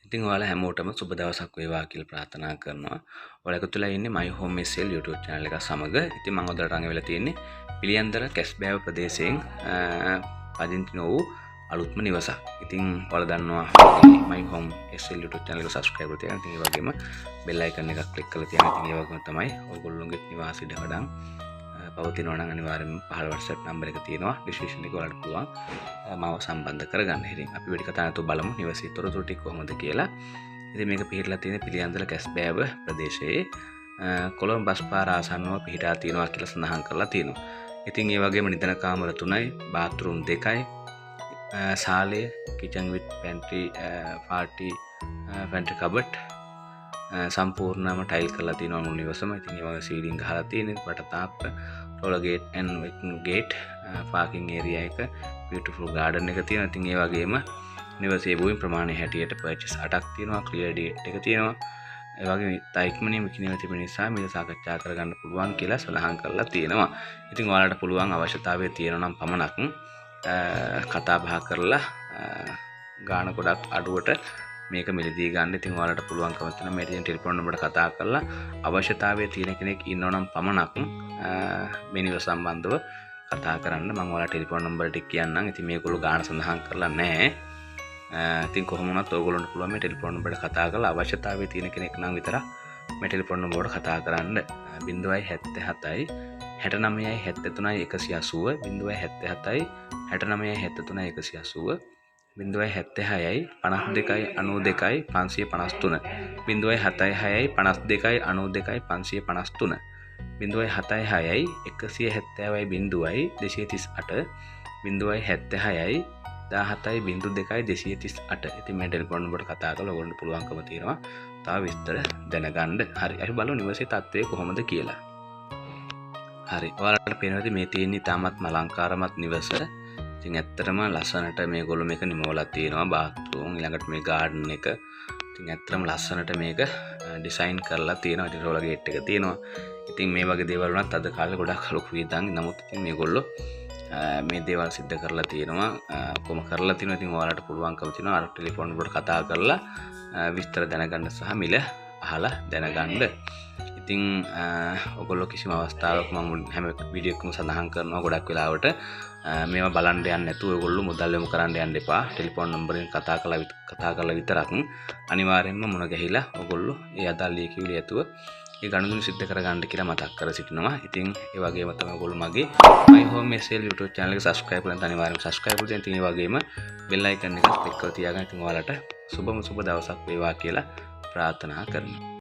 ඉතින් ඔයාලා හැමෝටම සුබ දවසක් වේවා කියලා ප්‍රාර්ථනා කරනවා. ඔයාලා එකතු වෙලා ඉන්නේ My Home SL YouTube channel එක සමග. ඉතින් මම ඔයාලට රඟ වෙලා තියෙන්නේ පිළියන්දල කැස්බෑව ප්‍රදේශයෙන් පදිංචි වූ අලුත්ම නිවසක්. ඉතින් ඔයාලා දන්නවා My Home SL YouTube channel එක subscribe කරලා තියන්න. ඉතින් ඒ වගේම bell icon එකක් click කරලා තියන්න. ඉතින් ඒ වගේම තමයි ඔයගොල්ලෝගේ නිවාස ඉඩකඩම් පවතිනවා නම් අනිවාර්යෙන්ම පහළ WhatsApp number එක තියෙනවා. description එකේ ඔයාලට පුළුවන් මාව සම්බන්ධ කරගන්න. ඉතින් අපි වැඩි කතා නැතුව බලමු නිවසේ තොරතුරු ටික කොහොමද කියලා. ඉතින් මේක පිහිටලා තියෙන පිළියන්දල කැස්බෑව ප්‍රදේශයේ කොළඹ බස් පාර ආසන්නව පිහිටා තියෙනවා කියලා සඳහන් කරලා තියෙනවා. ඉතින් ඒ වගේම නිදන කාමර 3යි, bathroom 2යි, සාලය, kitchen with pantry, party, pantry cupboard සම්පූර්ණයෙන්ම ටයිල් කරලා තියෙනවා මුළු නිවසම. ඉතින් ඒ වගේ සීලිං ගහලා තියෙනවා, බට තාප්ප, roller gate and gate, parking area එක, beautiful garden එක තියෙනවා. ඉතින් ඒ වගේම නිවසේ භූමි ප්‍රමාණය හැටියට purchase 8ක් තියෙනවා, clear date එක තියෙනවා. ඒ වගේම ඉක්මනින් විකිණීම තිබෙන නිසා මේක සාකච්ඡා කරගන්න පුළුවන් කියලා සඳහන් කරලා තියෙනවා. ඉතින් ඔයාලට පුළුවන් අවශ්‍යතාවය තියෙනවා නම් පමණක් කතා බහ කරලා ගාන ගොඩක් අඩුවට මේක මිලදී ගන්න. ඉතින් ඔයාලට පුළුවන්කම තියෙනවා මේ තියෙන ටෙලිෆෝන් නම්බරට කතා කරලා අවශ්‍යතාවය තියෙන කෙනෙක් ඉන්නවා නම් පමණක් මේ නිවස සම්බන්ධව කතා කරන්න. මම ඔයාලට ටෙලිෆෝන් නම්බර ටික කියන්නම්. ඉතින් මේගොල්ලෝ ගාන සඳහන් කරලා නැහැ. ඉතින් කොහොම වුණත් ඔයගොල්ලන්ට පුළුවන් මේ ටෙලිෆෝන් නම්බරට කතා කරලා අවශ්‍යතාවය තියෙන කෙනෙක් නම් විතරක් මේ ටෙලිෆෝන් නම්බරට කතා කරන්න. 077යි 69යි 73යි 180, 077යි 69යි 73යි 180, 076යි 52යි 92යි 553, 076යි 52යි 92යි 553, 076යි 170යි 0යි 238, 076යි 17යි 02යි 238. ඉතින් මේ ටෙලිෆෝන් නම්බරට කතා කරලා ඔයගොල්ලන්ට පුළුවන්කම තියෙනවා තව විස්තර දැනගන්න. හරි. අපි බලමු නිවසේ තත්ත්වය කොහොමද කියලා. හරි. ඔයාලට පේනවාද මේ තියෙන්නේ තාමත් අලංකාරමත් නිවස. ඉතින් ඇත්තටම ලස්සනට මේගොල්ලෝ මේක නිමවලා තියෙනවා. bathroom ඊළඟට මේ garden එක. ඉතින් ඇත්තටම ලස්සනට මේක ඩිසයින් කරලා තියෙනවා. ඉතින් roller gate එක තියෙනවා. ඉතින් මේ වගේ දේවල් වුණත් අද කාලේ ගොඩක් ලොකු වියදම්. නමුත් ඉතින් මේගොල්ලෝ මේ දේවල් සිද්ධ කරලා තියෙනවා. කොහොම කරලා තියෙනවා. ඉතින් ඔයාලට පුළුවන්කම තියෙනවා අර ටෙලිෆෝන් වලට කතා කරලා විස්තර දැනගන්න සහ මිල අහලා දැනගන්න. ඉතින් ඔයගොල්ලෝ කිසිම අවස්ථාවක මම හැම වීඩියෝ එකකම සඳහන් කරනවා ගොඩක් වෙලාවට මේවා බලන්න යන්න නැතුව ඔයගොල්ලෝ මුදල් යොමු කරන්න යන්න එපා. ටෙලිෆෝන් නම්බරෙන් කතා කරලා විතරක් අනිවාර්යෙන්ම මුණ ගැහිලා ඔයගොල්ලෝ ඒ අදාළ ලියකියවිලි ඇතුව ඒ ගණනුන් සිද්ධ කරගන්න කියලා මතක් කර සිටිනවා. ඉතින් ඒ වගේම තමයි ඔයගොල්ලෝ මගේ My Home SL YouTube channel එක subscribe කරලා අනිවාර්යෙන්ම subscribe කරලා ඉතින් ඒ වගේම bell icon එක click කරලා තියාගන්න. ඉතින් ඔයාලට සුබ දවසක් වේවා කියලා ප්‍රාර්ථනා කරනවා.